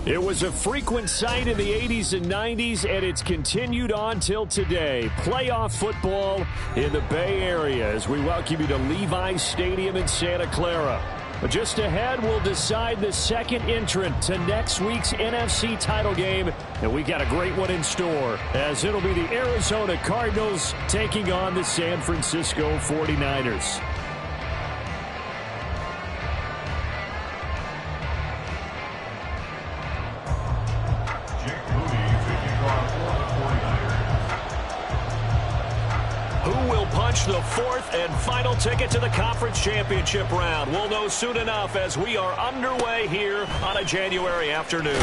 It was a frequent sight in the 80s and 90s, and it's continued on till today. Playoff football in the Bay Area as we welcome you to Levi's Stadium in Santa Clara. But just ahead, we'll decide the second entrant to next week's NFC title game, and we got a great one in store, as it'll be the Arizona Cardinals taking on the San Francisco 49ers. The fourth and final ticket to the conference championship round. We'll know soon enough as we are underway here on a January afternoon.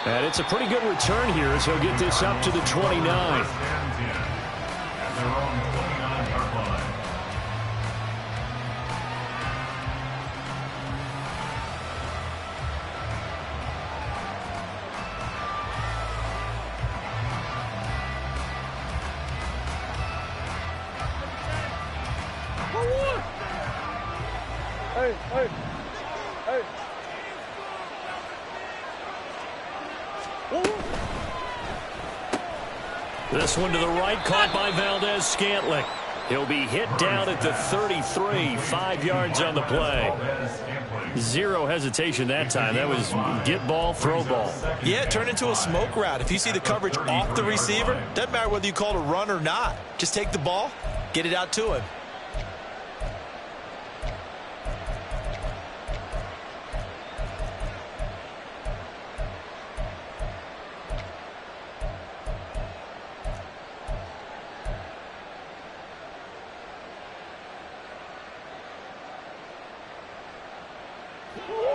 And it's a pretty good return here as he'll get this up to the 29. This one to the right, caught by Valdez-Scantling. He'll be hit down at the 33, 5 yards on the play. Zero hesitation that time. That was get ball, throw ball. Yeah, it turned into a smoke route. If you see the coverage off the receiver, doesn't matter whether you call it a run or not. Just take the ball, get it out to him.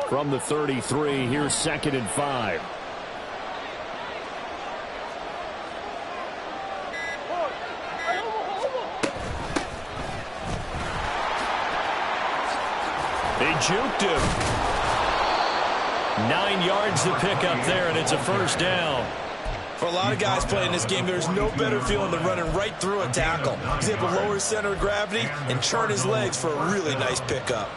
From the 33, here's 2nd and 5. They juked him. 9 yards to pick up there, and it's a first down. For a lot of guys playing this game, there's no better feeling than running right through a tackle. He's able to lower his center of gravity and churn his legs for a really nice pickup.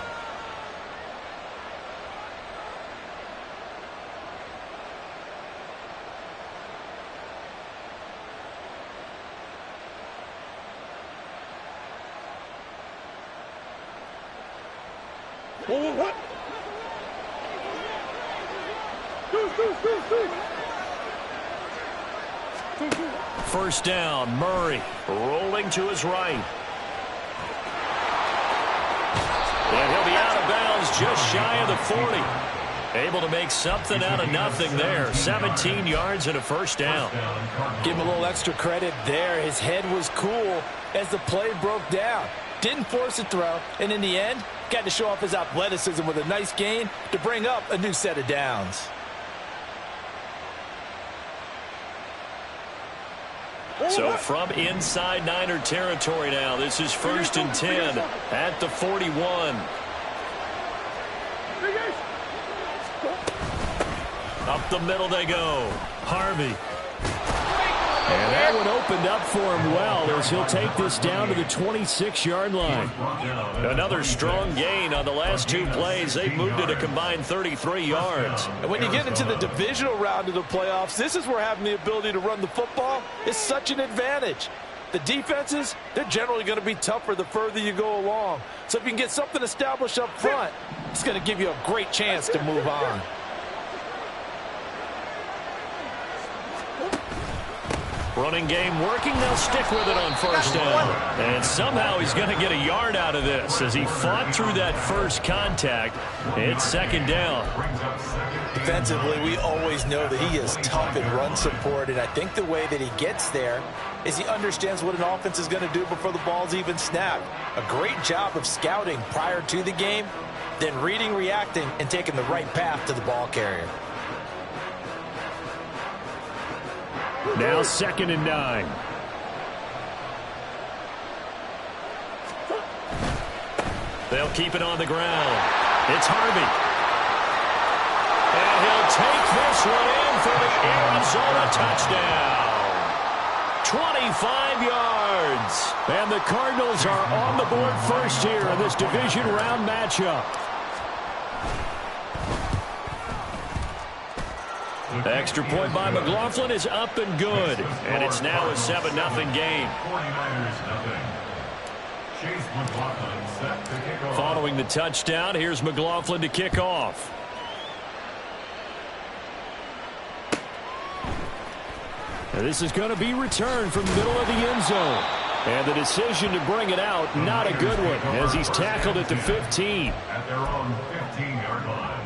First down, Murray rolling to his right. And he'll be out of bounds just shy of the 40. Able to make something out of nothing there. 17 yards and a first down. Give him a little extra credit there. His head was cool as the play broke down. Didn't force a throw, and in the end, got to show off his athleticism with a nice gain to bring up a new set of downs. So from inside Niner territory now, this is 1st and 10 at the 41. Up the middle they go. Harvey. And that one opened up for him well as he'll take this down to the 26-yard line. Another strong gain on the last 2 plays. They moved it a combined 33 yards. And when you get into the divisional round of the playoffs, this is where having the ability to run the football is such an advantage. The defenses, they're generally going to be tougher the further you go along. So if you can get something established up front, it's going to give you a great chance to move on. Running game working. They'll stick with it on first down. And somehow he's going to get a yard out of this as he fought through that first contact. It's 2nd down. Defensively, we always know that he is tough in run support, and I think the way that he gets there is he understands what an offense is going to do before the ball's even snapped. A great job of scouting prior to the game, then reading, reacting, and taking the right path to the ball carrier. Now 2nd and 9. They'll keep it on the ground. It's Harvey. And he'll take this one in for the Arizona touchdown. 25 yards. And the Cardinals are on the board first here in this division round matchup. The extra point by McLaughlin is up and good. And it's now a 7-0 game. Following the touchdown, here's McLaughlin to kick off. And this is going to be returned from the middle of the end zone. And the decision to bring it out, not a good one, as he's tackled at the 15. At their own 15-yard line.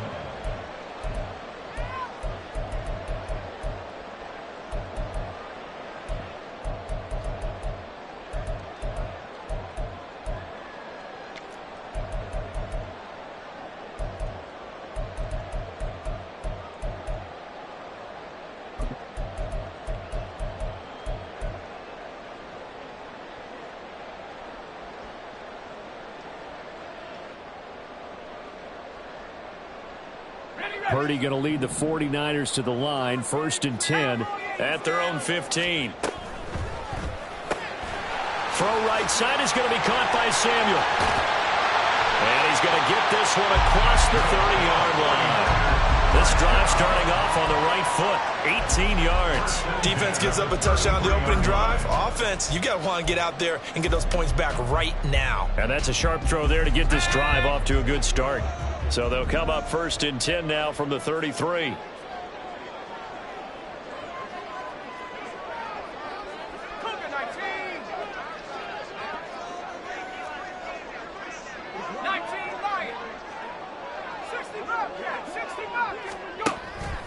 Purdy going to lead the 49ers to the line, 1st and 10 at their own 15. Throw right side is going to be caught by Samuel. And he's going to get this one across the 30-yard line. This drive starting off on the right foot, 18 yards. Defense gives up a touchdown the opening drive. Offense, you got to want to get out there and get those points back right now. And that's a sharp throw there to get this drive off to a good start. So they'll come up 1st and 10 now from the 33.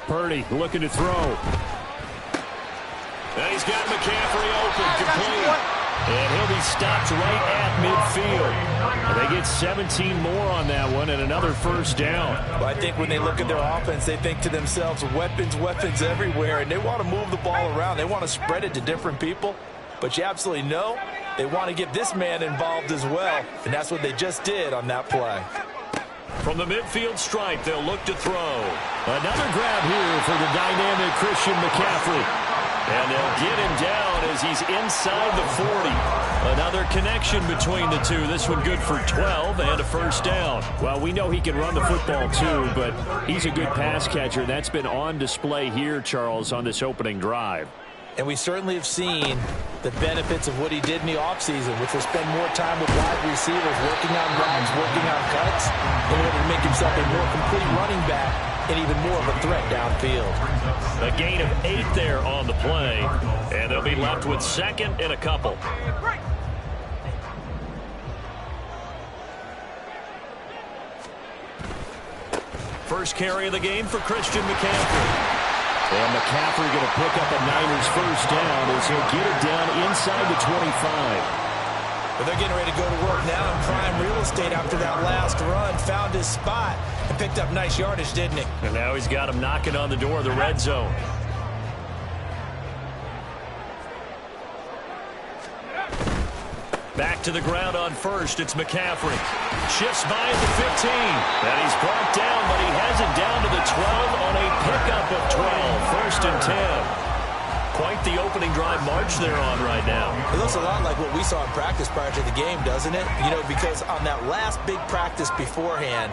Purdy looking to throw. And he's got McCaffrey open, complete. And he'll be stopped right at midfield. They get 17 more on that one and another 1st down. Well, I think when they look at their offense, they think to themselves, weapons, weapons everywhere, and they want to move the ball around. They want to spread it to different people. But you absolutely know they want to get this man involved as well, and that's what they just did on that play. From the midfield stripe, they'll look to throw. Another grab here for the dynamic Christian McCaffrey. And they'll get him down as he's inside the 40. Another connection between the two. This one good for 12 and a 1st down. Well, we know he can run the football too, but he's a good pass catcher. That's been on display here, Charles, on this opening drive. And we certainly have seen the benefits of what he did in the offseason, which was spend more time with wide receivers, working on routes, working on cuts, in order to make himself a more complete running back and even more of a threat downfield. A gain of 8 there on the play, and they'll be left with 2nd and a couple. First carry of the game for Christian McCaffrey. And McCaffrey going to pick up a Niners 1st down as he'll get it down inside the 25. But they're getting ready to go to work now in prime real estate after that last run. Found his spot and picked up nice yardage, didn't he? And now he's got him knocking on the door of the red zone. Back to the ground on 1st. It's McCaffrey. Shifts by at the 15. And he's brought down, but he has it down to the 12 on a pickup of 12. 1st and 10. Quite the opening drive march they're on right now. It looks a lot like what we saw in practice prior to the game, doesn't it? You know, because on that last big practice beforehand,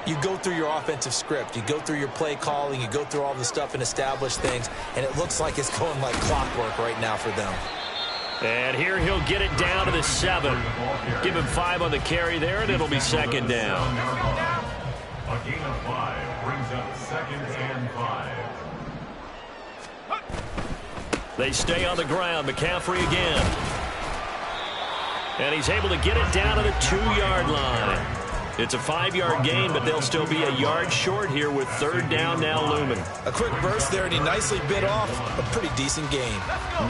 you go through your offensive script. You go through your play calling. You go through all the stuff and establish things. And it looks like it's going like clockwork right now for them. And here he'll get it down to the 7. Give him 5 on the carry there, and it'll be 2nd down. A gain of 5 brings up 2nd and 5. They stay on the ground. McCaffrey again. And he's able to get it down to the 2-yard line. It's a 5-yard gain, but they'll still be a yard short here with 3rd down now looming. A quick burst there, and he nicely bit off a pretty decent gain.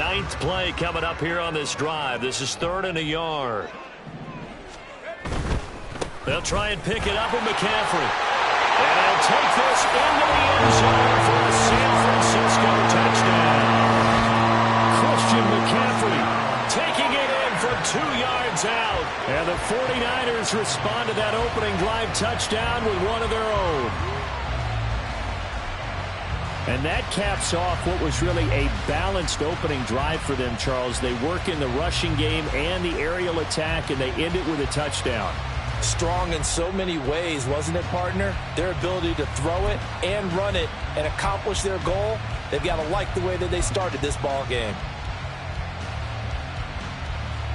9th play coming up here on this drive. This is 3rd and a yard. They'll try and pick it up with McCaffrey. And he'll take this into the end zone for a San Francisco touchdown. Christian McCaffrey taking it in from 2 yards out. And the 49ers respond to that opening drive touchdown with one of their own. And that caps off what was really a balanced opening drive for them, Charles. They work in the rushing game and the aerial attack, and they end it with a touchdown. Strong in so many ways, wasn't it, partner? Their ability to throw it and run it and accomplish their goal, they've got to like the way that they started this ball game.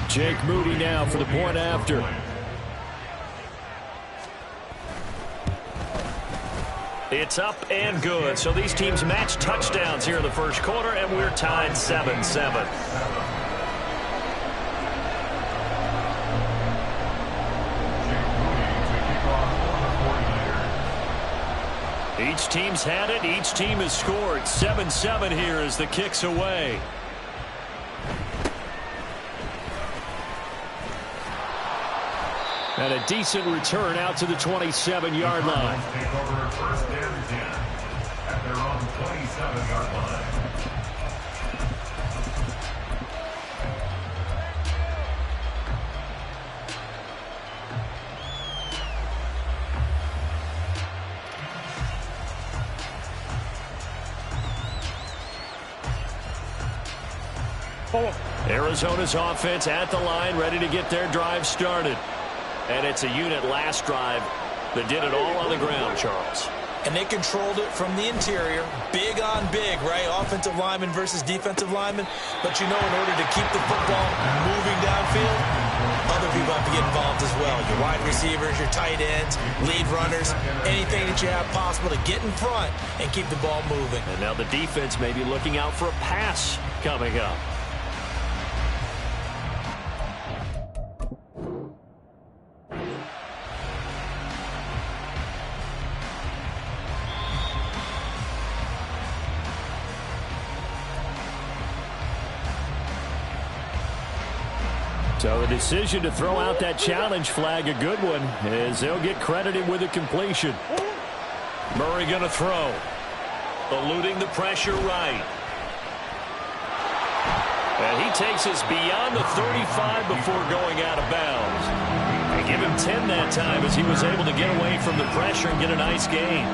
Jake Moody now for the point after. It's up and good. So these teams match touchdowns here in the first quarter, and we're tied 7-7. Each team's had it. Each team has scored. 7-7 here as the kick's away. And a decent return out to the 27-yard line. Take over first and 10 at their own 27-yard line. Arizona's offense at the line, ready to get their drive started. And it's a unit last drive that did it all on the ground, Charles. And they controlled it from the interior. Big on big, right? Offensive lineman versus defensive lineman. But you know, in order to keep the football moving downfield, other people have to get involved as well. Your wide receivers, your tight ends, lead runners, anything that you have possible to get in front and keep the ball moving. And now the defense may be looking out for a pass coming up. So the decision to throw out that challenge flag, a good one, as they'll get credited with a completion. Murray going to throw. Eluding the pressure right. And he takes us beyond the 35 before going out of bounds. They give him 10 that time as he was able to get away from the pressure and get a nice gain.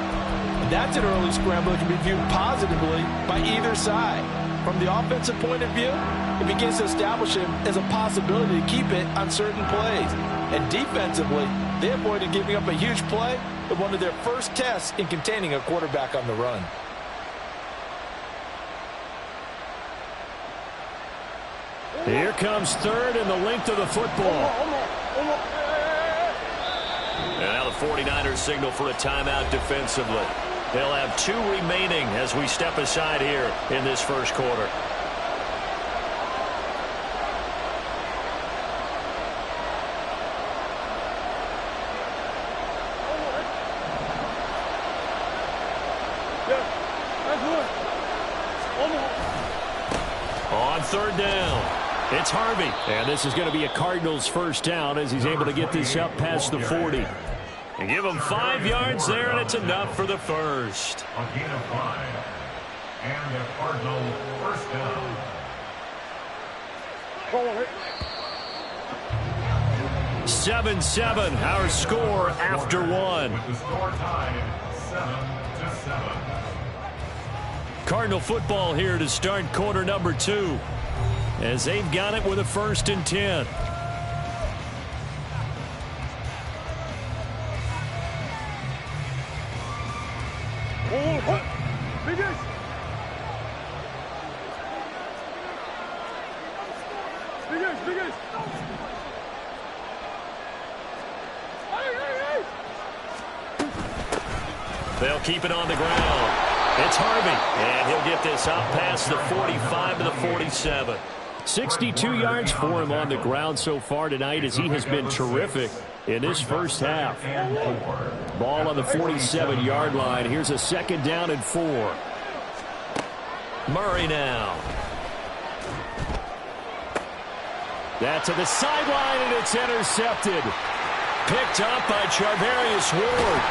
That's an early scramble that can be viewed positively by either side. From the offensive point of view, it begins to establish him as a possibility to keep it on certain plays. And defensively, they avoided giving up a huge play with one of their first tests in containing a quarterback on the run. Here comes third and the length of the football. And now the 49ers signal for a timeout defensively. They'll have 2 remaining as we step aside here in this first quarter. On third down, it's Harvey. And this is going to be a Cardinals first down as he's able to get this up past the 40. And give him 5 yards there, and it's enough for the first. A gain of 5. And a Cardinal first down. 7-7, our score after one. With the score tied 7-7. Cardinal football here to start quarter number 2. As they've got it with a 1st and 10. They'll keep it on the ground. It's Harvey, and he'll get this up past the 45 to the 47. 62 yards for him on the ground so far tonight as he has been terrific in this first half. Ball on the 47-yard line. Here's a 2nd down and 4. Murray now. That's to the sideline, and it's intercepted. Picked up by Charvarius Ward.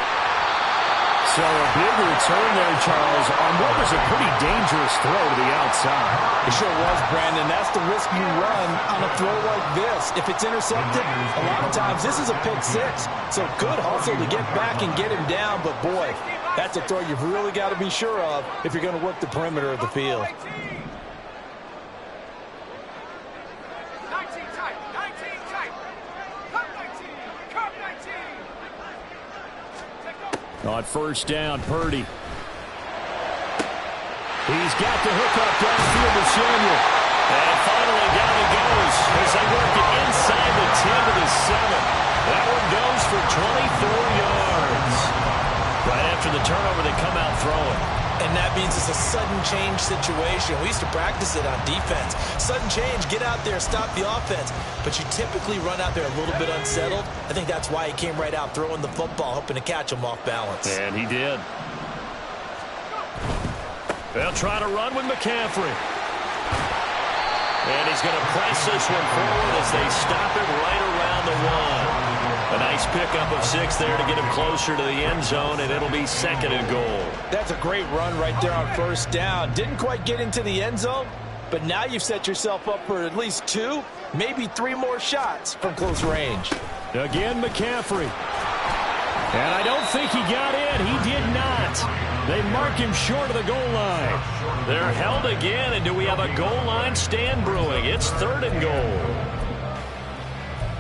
So a big return there, Charles, on what was a pretty dangerous throw to the outside. It sure was, Brandon. That's the risk you run on a throw like this. If it's intercepted, a lot of times this is a pick 6. So good hustle to get back and get him down. But, boy, That's a throw you've really got to be sure of if you're going to work the perimeter of the field. On first down, Purdy. He's got the hook up downfield to Samuel. And finally down he goes as they work it inside the 10 to the 7. That one goes for 24 yards. Right after the turnover, they come out throwing. And that means it's a sudden change situation. We used to practice it on defense. Sudden change, get out there, stop the offense. But you typically run out there a little bit unsettled. I think that's why he came right out throwing the football, hoping to catch him off balance. And he did. They'll try to run with McCaffrey. And he's going to press this one forward as they stop it right around the 1. A nice pickup of 6 there to get him closer to the end zone, and it'll be 2nd and goal. That's a great run right there on first down. Didn't quite get into the end zone, but now you've set yourself up for at least 2, maybe 3 more shots from close range. Again, McCaffrey. And I don't think he got in. He did not. They mark him short of the goal line. They're held again, and do we have a goal line stand brewing? It's 3rd and goal.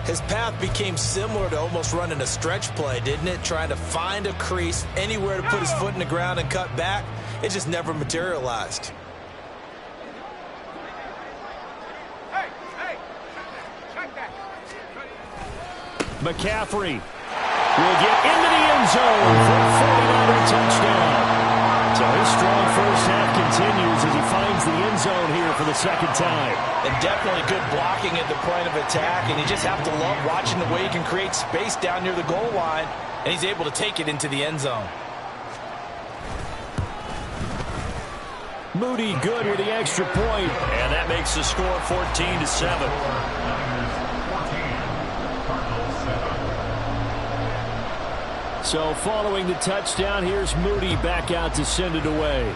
His path became similar to almost running a stretch play, didn't it? Trying to find a crease, anywhere to put his foot in the ground and cut back. It just never materialized. McCaffrey will get into the end zone for a 49er touchdown. So his strong first half continues as he finds the end zone here for the 2nd time. And definitely good blocking at the point of attack, and you just have to love watching the way he can create space down near the goal line, and he's able to take it into the end zone. Moody good with the extra point, and that makes the score 14-7. So following the touchdown, here's Moody back out to send it away.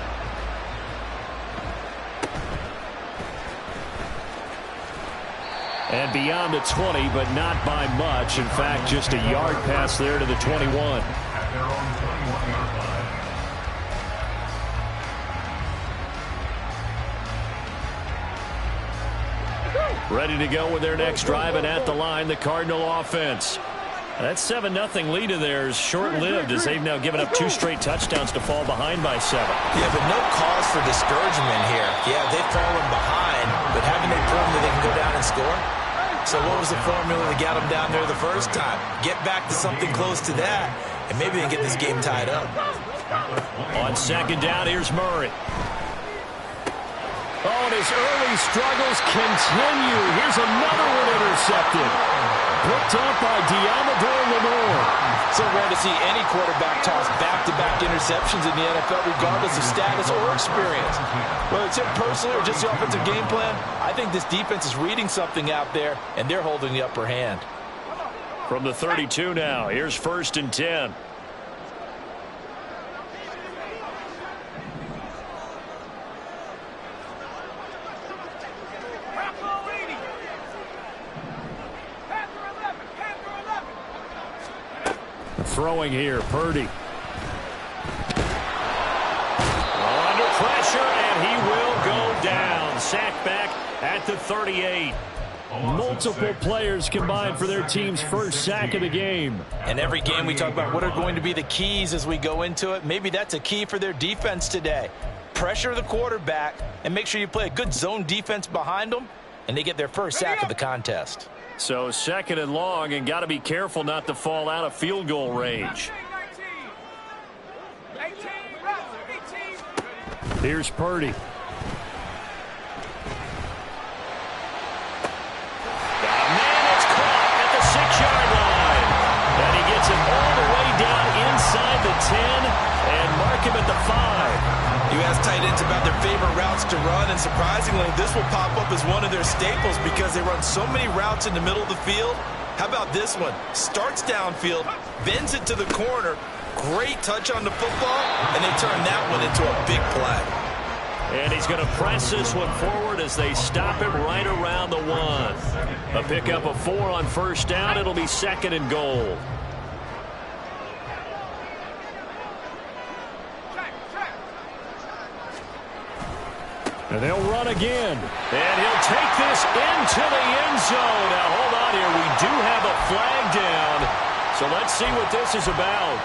And beyond the 20, but not by much. In fact, just a yard pass there to the 21. Ready to go with their next drive, and at the line, the Cardinal offense. That 7-0 lead of theirs short-lived as they've now given up 2 straight touchdowns to fall behind by 7. Yeah, but no cause for discouragement here. Yeah, they've fallen behind, but haven't they proven that they can go down and score? So what was the formula that got them down there the first time? Get back to something close to that, and maybe they can get this game tied up. On 2nd down, here's Murray. Oh, and his early struggles continue. Here's another one intercepted. Picked up by Diamador Lenore. So rare to see any quarterback toss back-to-back interceptions in the NFL, regardless of status or experience. Whether it's him personally or just the offensive game plan, I think this defense is reading something out there, and they're holding the upper hand. From the 32 now, here's 1st and 10. Throwing here, Purdy. Under pressure, and he will go down. Sacked back at the 38. Multiple players combined for their team's first sack of the game. And every game we talk about what are going to be the keys as we go into it. Maybe that's a key for their defense today. Pressure the quarterback and make sure you play a good zone defense behind them, and they get their first sack of the contest. So 2nd and long, and got to be careful not to fall out of field goal range. Here's Purdy. Man, it's caught at the 6-yard line. And he gets it all the way down inside the 10 and mark him at the 5. You ask tight ends about their favorite routes to run, and surprisingly, this will pop up as one of their staples because they run so many routes in the middle of the field. How about this one? Starts downfield, bends it to the corner, great touch on the football, and they turn that one into a big play. And he's going to press this one forward as they stop him right around the 1. A pickup of 4 on first down. It'll be 2nd and goal. And they'll run again. And he'll take this into the end zone. Now, hold on here. We do have a flag down. So let's see what this is about.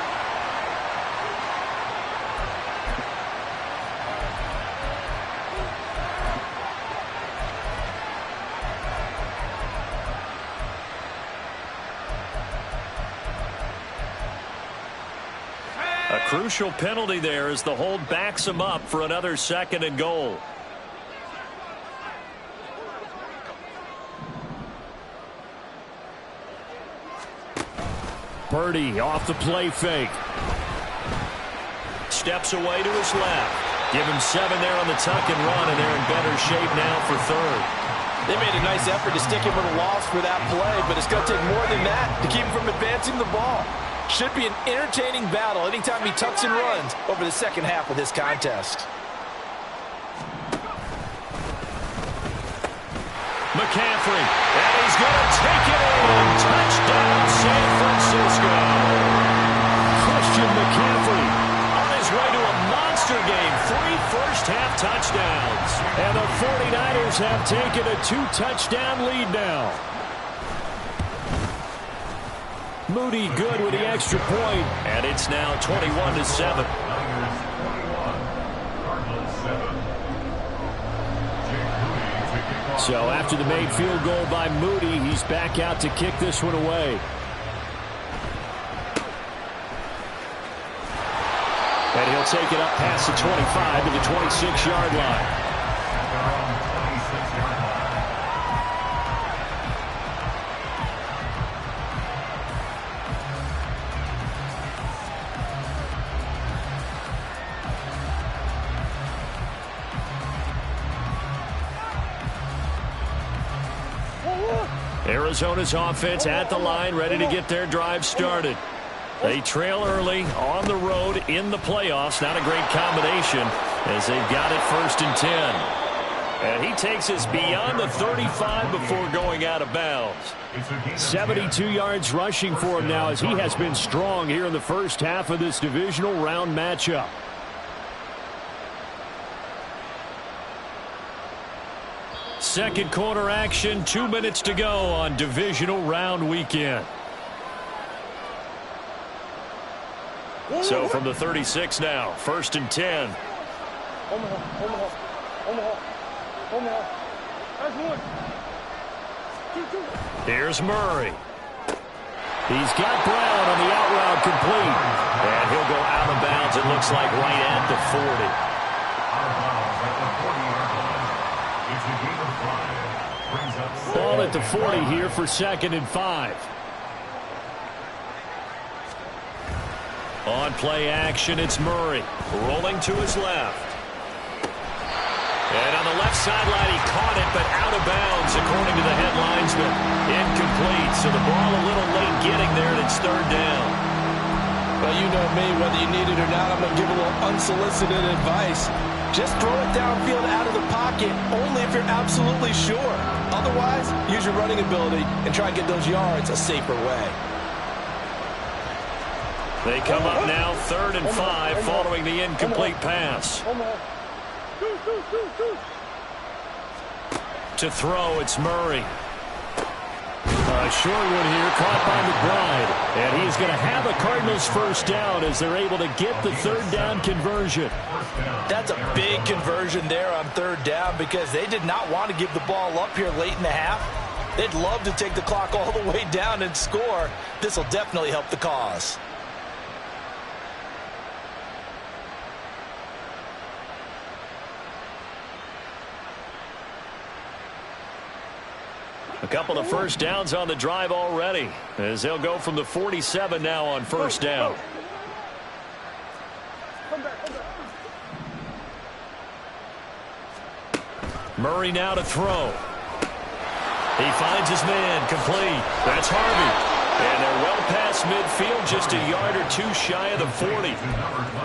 A crucial penalty there as the hold backs him up for another 2nd and goal. Purdy off the play fake. Steps away to his left. Give him 7 there on the tuck and run, and they're in better shape now for 3rd. They made a nice effort to stick him with a loss for that play, but it's going to take more than that to keep him from advancing the ball. Should be an entertaining battle anytime he tucks and runs over the second half of this contest. McCaffrey, and he's going to take it in. Touchdown, San Francisco. Christian McCaffrey on his way to a monster game. 3 first-half touchdowns. And the 49ers have taken a 2-touchdown lead now. Moody good with the extra point, and it's now 21-7. So after the made field goal by Moody, he's back out to kick this one away. And he'll take it up past the 25 to the 26-yard line. Arizona's offense at the line, ready to get their drive started. They trail early on the road in the playoffs. Not a great combination as they've got it 1st and 10. And he takes us beyond the 35 before going out of bounds. 72 yards rushing for him now as he has been strong here in the first half of this divisional round matchup. Second quarter action, 2 minutes to go on divisional round weekend. So from the 36 now, 1st and 10. Here's Murray. He's got Brown on the out route complete. And he'll go out of bounds, it looks like, right at the 40. Ball at the 40 here for 2nd and 5. On play action, it's Murray rolling to his left. And on the left sideline, he caught it, but out of bounds, according to the head linesman. Incomplete, so the ball a little late getting there, and it's 3rd down. Well, you know me, whether you need it or not, I'm going to give a little unsolicited advice. Just throw it downfield out of the pocket, only if you're absolutely sure. Otherwise, use your running ability and try and get those yards a safer way. They come up now 3rd and 5 following the incomplete pass. To throw, it's Murray. A short one here, caught by McBride. And he is going to have a Cardinals 1st down as they're able to get the 3rd down conversion. That's a big conversion there on 3rd down because they did not want to give the ball up here late in the half. They'd love to take the clock all the way down and score. This will definitely help the cause. A couple of 1st downs on the drive already as they'll go from the 47 now on 1st down. Murray now to throw. He finds his man, complete. That's Harvey. And they're well past midfield, just a yard or 2 shy of the 40.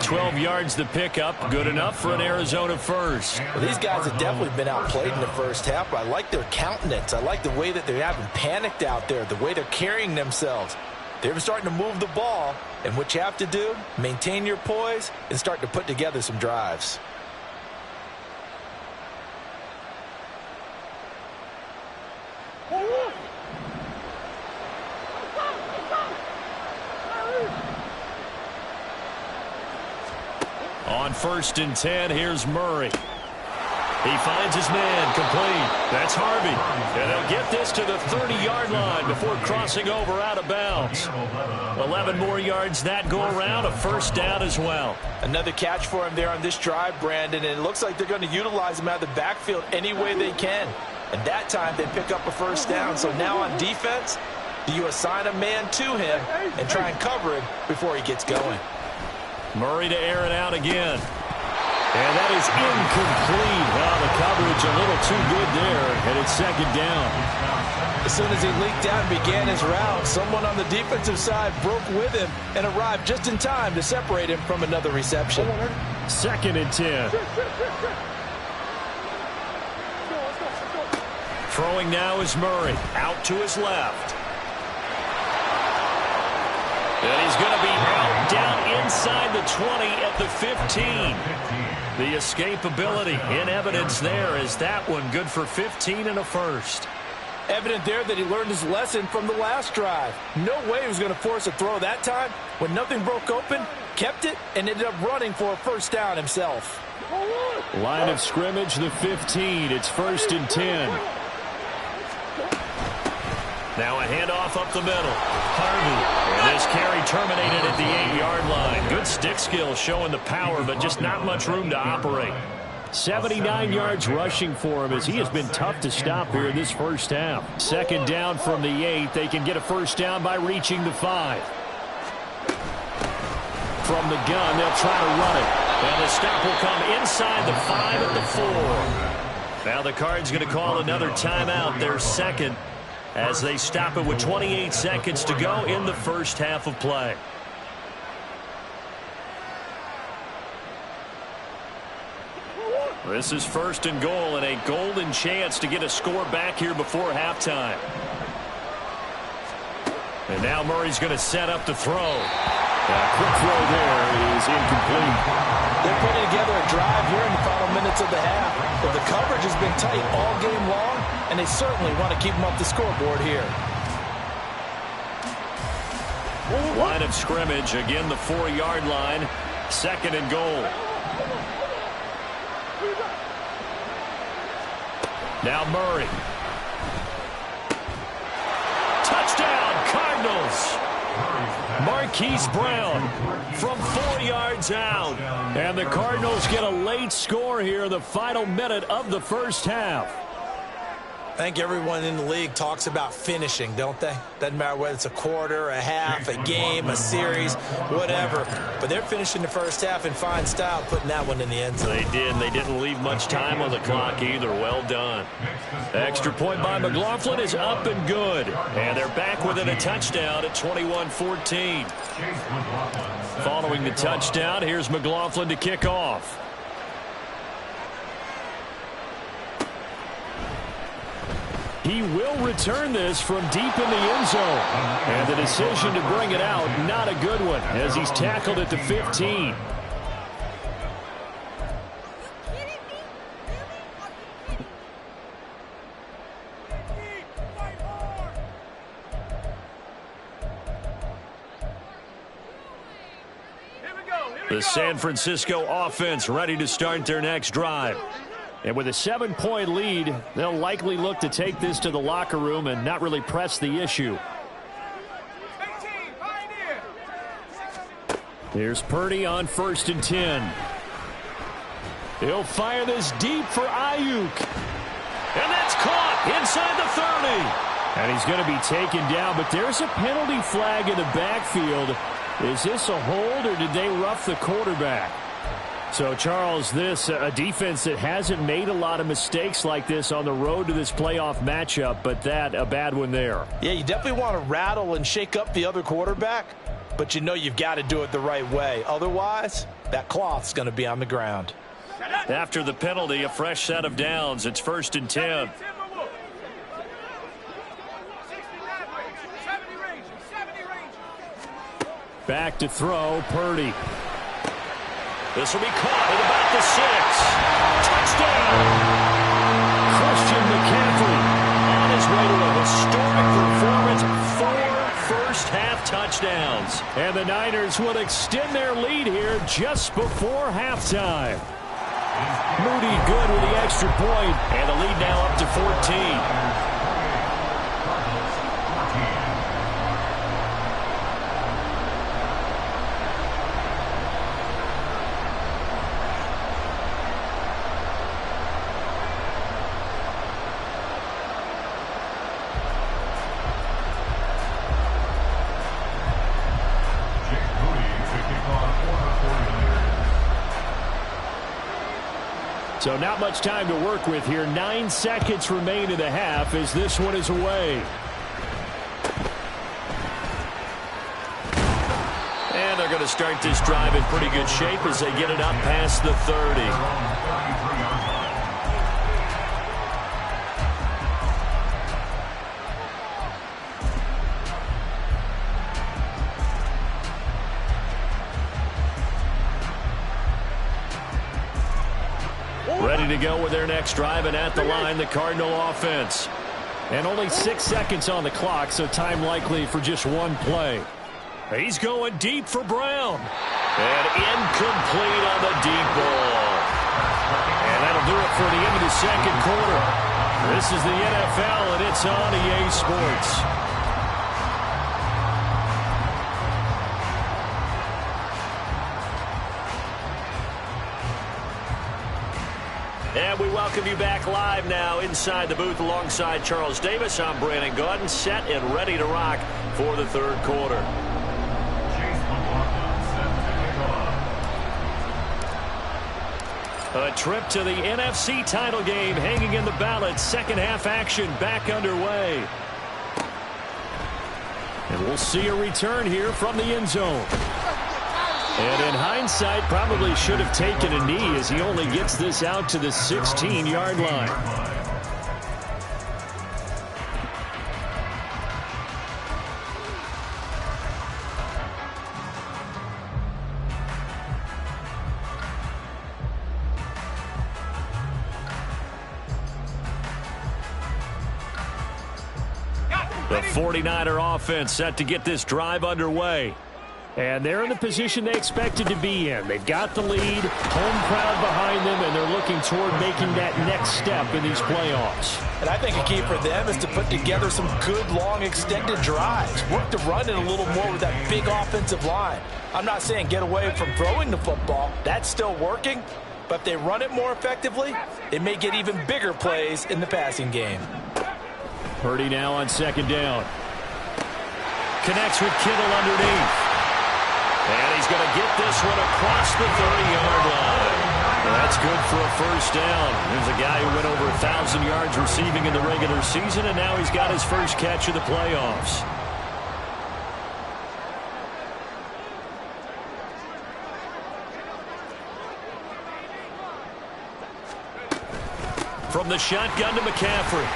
12 yards the pickup, good enough for an Arizona 1st. Well, these guys have definitely been outplayed in the first half, but I like their countenance. I like the way that they haven't panicked out there, the way they're carrying themselves. They're starting to move the ball, and what you have to do, maintain your poise and start to put together some drives. On 1st and 10, here's Murray. He finds his man, complete. That's Harvey. And he'll get this to the 30-yard line before crossing over out of bounds. 11 more yards that go around, a first down as well. Another catch for him there on this drive, Brandon, and it looks like they're going to utilize him out of the backfield any way they can. And that time they pick up a first down. So now on defense, do you assign a man to him and try and cover him before he gets going? Murray to air it out again. And that is incomplete. Well, the coverage a little too good there, and it's second down. As soon as he leaked out and began his route, someone on the defensive side broke with him and arrived just in time to separate him from another reception. 2nd and 10. Throwing now is Murray. Out to his left. And he's going to be out down inside the 20 at the 15. The escapability in evidence there is that one good for 15 and a first. Evident there that he learned his lesson from the last drive. No way he was going to force a throw that time. When nothing broke open, kept it, and ended up running for a first down himself. Line of scrimmage, the 15. It's 1st and 10. Now a handoff up the middle. Harvey. And this carry terminated at the 8-yard line. Good stick skill showing the power, but just not much room to operate. 79 yards rushing for him as he has been tough to stop here in this first half. 2nd down from the 8. They can get a first down by reaching the 5. From the gun, they'll try to run it. And the stop will come inside the 5 at the 4. Now the Cards going to call another timeout, their second, as they stop it with 28 seconds to go in the first half of play. This is 1st and goal and a golden chance to get a score back here before halftime. And now Murray's going to set up the throw. A quick throw there is incomplete. They're putting together a drive here in the final minutes of the half. But the coverage has been tight all game long, and they certainly want to keep them off the scoreboard here. Line of scrimmage, again the 4-yard line. 2nd and goal. Now Murray. Touchdown, Cardinals. Marquise Brown from 4 yards out. And the Cardinals get a late score here in the final minute of the first half. I think everyone in the league talks about finishing, don't they? Doesn't matter whether it's a quarter, a half, a game, a series, whatever. But they're finishing the first half in fine style, putting that one in the end zone. They did. They didn't leave much time on the clock either. Well done. Extra point by McLaughlin is up and good. And they're back within a touchdown at 21-14. Following the touchdown, here's McLaughlin to kick off. He will return this from deep in the end zone. And the decision to bring it out, not a good one, as he's tackled at the 15. The San Francisco offense ready to start their next drive. And with a 7-point lead, they'll likely look to take this to the locker room and not really press the issue. Here's Purdy on 1st and 10. He'll fire this deep for Ayuk. And that's caught inside the 30. And he's going to be taken down, but there's a penalty flag in the backfield. Is this a hold, or did they rough the quarterback? So, Charles, this a defense that hasn't made a lot of mistakes like this on the road to this playoff matchup, but that a bad one there. Yeah, you definitely want to rattle and shake up the other quarterback, but you know you've got to do it the right way. Otherwise, that cloth's going to be on the ground. After the penalty, a fresh set of downs. It's 1st and 10. Back to throw, Purdy. This will be caught at about the 6. Touchdown! Christian McCaffrey on his way to a downs. And the Niners will extend their lead here just before halftime. Moody good with the extra point, and the lead now up to 14. So not much time to work with here. 9 seconds remain in the half as this one is away. And they're going to start this drive in pretty good shape as they get it up past the 30. Ready to go with their next drive, and at the line, the Cardinal offense. And only 6 seconds on the clock, so time likely for just one play. He's going deep for Brown. And incomplete on the deep ball. And that'll do it for the end of the second quarter. This is the NFL, and it's on EA Sports. And we welcome you back live now inside the booth alongside Charles Davis. I'm Brandon Gaudin, set and ready to rock for the third quarter. A trip to the NFC title game hanging in the balance. Second half action back underway. And we'll see a return here from the end zone. And in hindsight, probably should have taken a knee as he only gets this out to the 16-yard line. The 49er offense set to get this drive underway. And they're in the position they expected to be in. They've got the lead, home crowd behind them, and they're looking toward making that next step in these playoffs. And I think a key for them is to put together some good, long, extended drives. Work to run it a little more with that big offensive line. I'm not saying get away from throwing the football. That's still working. But if they run it more effectively, it may get even bigger plays in the passing game. Purdy now on second down. Connects with Kittle underneath. And he's going to get this one across the 30-yard line. Well, that's good for a first down. There's a guy who went over 1,000 yards receiving in the regular season, and now he's got his first catch of the playoffs. From the shotgun to McCaffrey.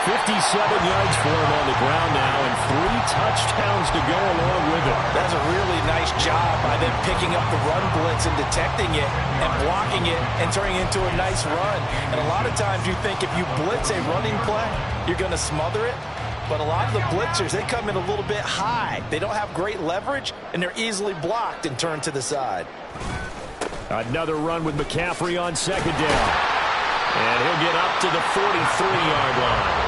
57 yards for him on the ground now, and 3 touchdowns to go along with it. That's a really nice job by them picking up the run blitz and detecting it and blocking it and turning it into a nice run. And a lot of times you think if you blitz a running play, you're going to smother it. But a lot of the blitzers, they come in a little bit high. They don't have great leverage, and they're easily blocked and turned to the side. Another run with McCaffrey on second down. And he'll get up to the 43-yard line.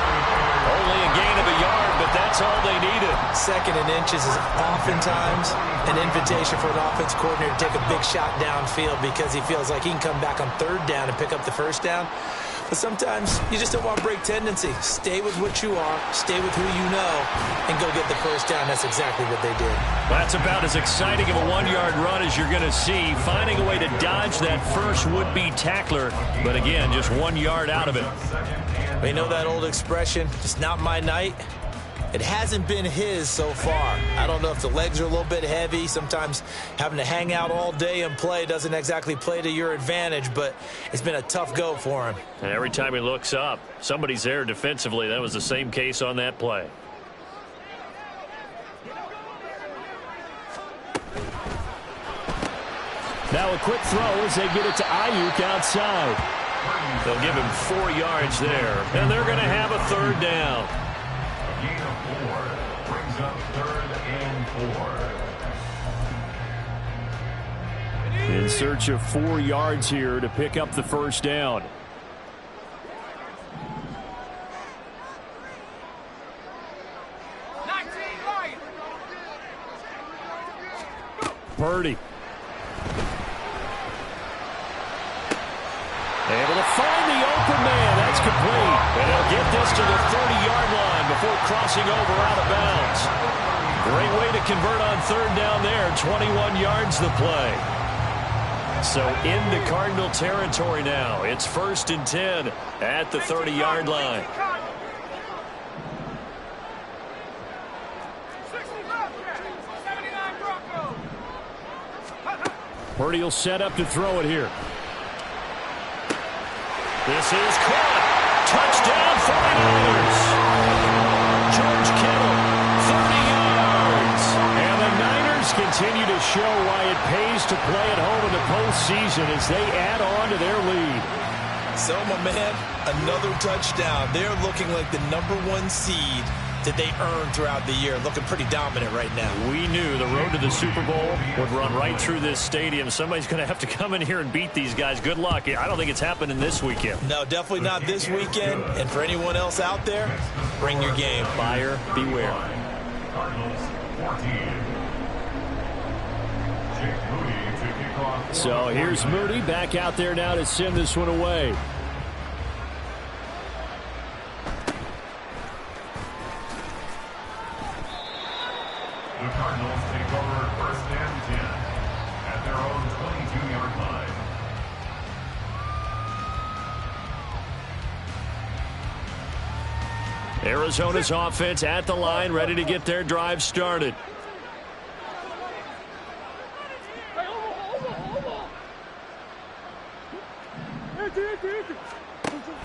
Only a gain of a yard, but that's all they needed. Second and inches is oftentimes an invitation for an offense coordinator to take a big shot downfield because he feels like he can come back on third down and pick up the first down. But sometimes you just don't want to break tendency. Stay with what you are, stay with who you know, and go get the first down. That's exactly what they did. That's about as exciting of a one-yard run as you're going to see, finding a way to dodge that first would-be tackler. But again, just 1 yard out of it. We know that old expression, it's not my night. It hasn't been his so far. I don't know if the legs are a little bit heavy. Sometimes having to hang out all day and play doesn't exactly play to your advantage, but it's been a tough go for him. And every time he looks up, somebody's there defensively. That was the same case on that play. Now a quick throw as they get it to Ayuk outside. They'll give him 4 yards there, and they're going to have a third down. gain of 4 brings up 3rd and 4. In search of 4 yards here to pick up the first down. Purdy. Able to find the open man. That's complete. And he'll get this to the 30-yard line before crossing over out of bounds. Great way to convert on 3rd down there. 21 yards the play. So into Cardinal territory now. It's 1st and 10 at the 30-yard line. Purdy will set up to throw it here. This is caught. Touchdown 49ers. George Kittle, 30 yards. And the Niners continue to show why it pays to play at home in the postseason as they add on to their lead. So, my man, another touchdown. They're looking like the #1 seed that they earned throughout the year. Looking pretty dominant right now. We knew the road to the Super Bowl would run right through this stadium. Somebody's going to have to come in here and beat these guys. Good luck. I don't think it's happening this weekend. No, definitely not this weekend. And for anyone else out there, bring your game. Buyer beware. Cardinals 14. Jake Moody to kick off. So here's Moody back out there now to send this one away. The Cardinals take over 1st and 10 at their own 22-yard line. Arizona's offense at the line, ready to get their drive started.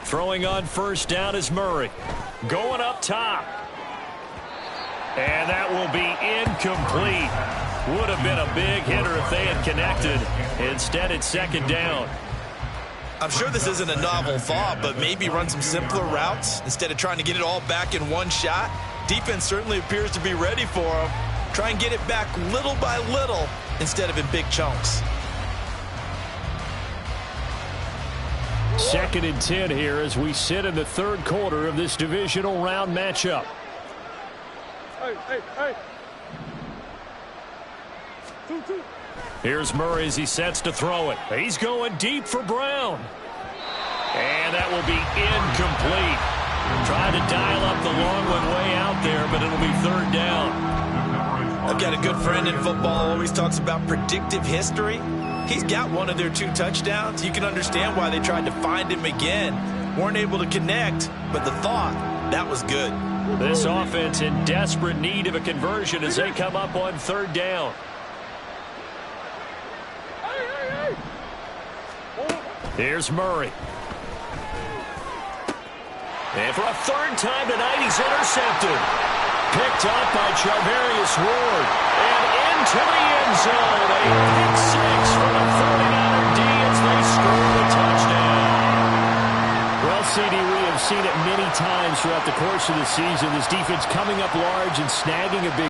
Throwing on 1st down is Murray. Going up top. And that will be incomplete. Would have been a big hitter if they had connected. Instead, it's 2nd down. I'm sure this isn't a novel thought, but maybe run some simpler routes instead of trying to get it all back in one shot. Defense certainly appears to be ready for them. Try and get it back little by little instead of in big chunks. 2nd and 10 here as we sit in the 3rd quarter of this divisional round matchup. Here's Murray as he sets to throw it. He's going deep for Brown. And that will be incomplete. Trying to dial up the long one way out there, but it'll be 3rd down. I've got a good friend in football, always talks about predictive history. He's got one of their 2 touchdowns. You can understand why they tried to find him again. Weren't able to connect, but the thought, that was good. This offense in desperate need of a conversion as they come up on 3rd down. Here's Murray. And for a 3rd time tonight, he's intercepted. Picked up by Charvarius Ward. And into the end zone. A pick 6 for the 49er D as they score the touchdown. Well, CD, we have seen it many times throughout the course of the season. This defense coming up large and snagging a big